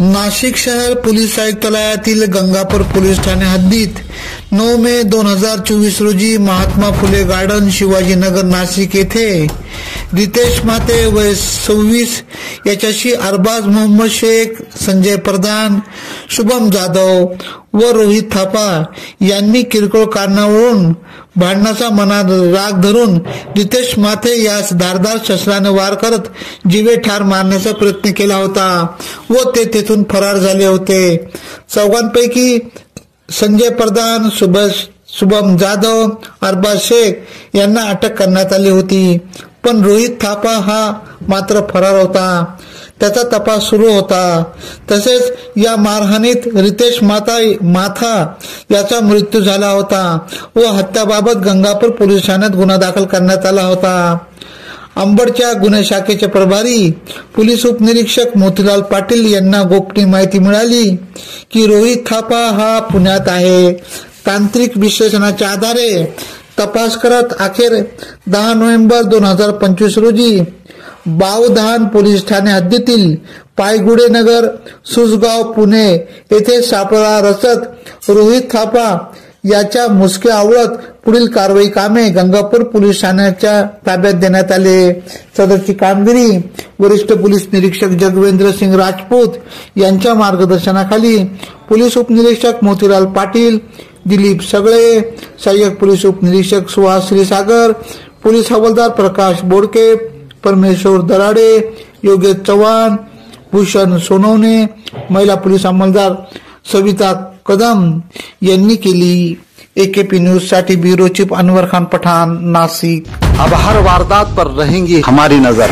नाशिक शहर police आयुक्तालयातील Gangapur police Thane हद्दीत 9 मे 2024 रोजी महात्मा फुले गार्डन शिवाजीनगर नाशिक येथे रितेश माते वय 26 याच्याशी अरबाज मोहम्मद शेख, संजय प्रधान, शुभम जाधव व रोहित थापा यांनी किरकोळ कारणावरून भांडणाचा मनात राग धरून रितेश माते यास धारदार शस्त्राने वार करत जीवे ठार मारण्याचा प्रयत्न केला होता व ते तेथून फरार झाले होते। चौघांपैकी संजय प्रधान, शुभम जाधव, अरबाज शेख यांना अटक करण्यात आली होती, पण रोहित थापा हा मात्र फरार होता। त्याचा तपास सुरू होता। तसेच या मारहाणीत रितेश माथा याचा मृत्यू झाला होता व हत्याबाबत गंगापूर पोलीस ठाण्यात गुन्हा दाखल करण्यात आला होता। अंबडच्या गुन्हे शाखेचे प्रभारी पोलीस उपनिरीक्षक मोतीलाल पाटील यांना गोपनीय माहिती मिळाली की रोहित थापा हा पुण्यात आहे। तांत्रिक विश्लेषणाच्या आधारे तपास करत अखेर 10 नोव्हेंबर 2025 रोजी बावधान पोलीस ठाणे हद्दीतील पायगुडे नगर, सुसगाव, पुणे येथे सापळा रचत रोहित थापा याच्या मुसके आवळत पुढील कारवाई कामे गंगापूर पोलीस ठाण्याच्या ताब्यात देण्यात आले। सदरची कामगिरी वरिष्ठ पोलीस निरीक्षक जगवेंद्र सिंग राजपूत यांच्या मार्गदर्शनाखाली पोलीस उपनिरीक्षक मोतीलाल पाटील, दिलीप सगळे, सहाय्यक पोलीस उपनिरीक्षक सुहास श्रीसागर, पोलीस हवालदार प्रकाश बोडके, परमेश्वर दराडे, योगेश चव्हाण, भूषण सोनवणे, महिला पोलीस अंमलदार सविता कदम यांनी केली। AKP न्यूज साठी ब्यूरो चीफ अनवर खान पठान, नासिक। अब हर वारदात पर रहेंगी हमारी नजर।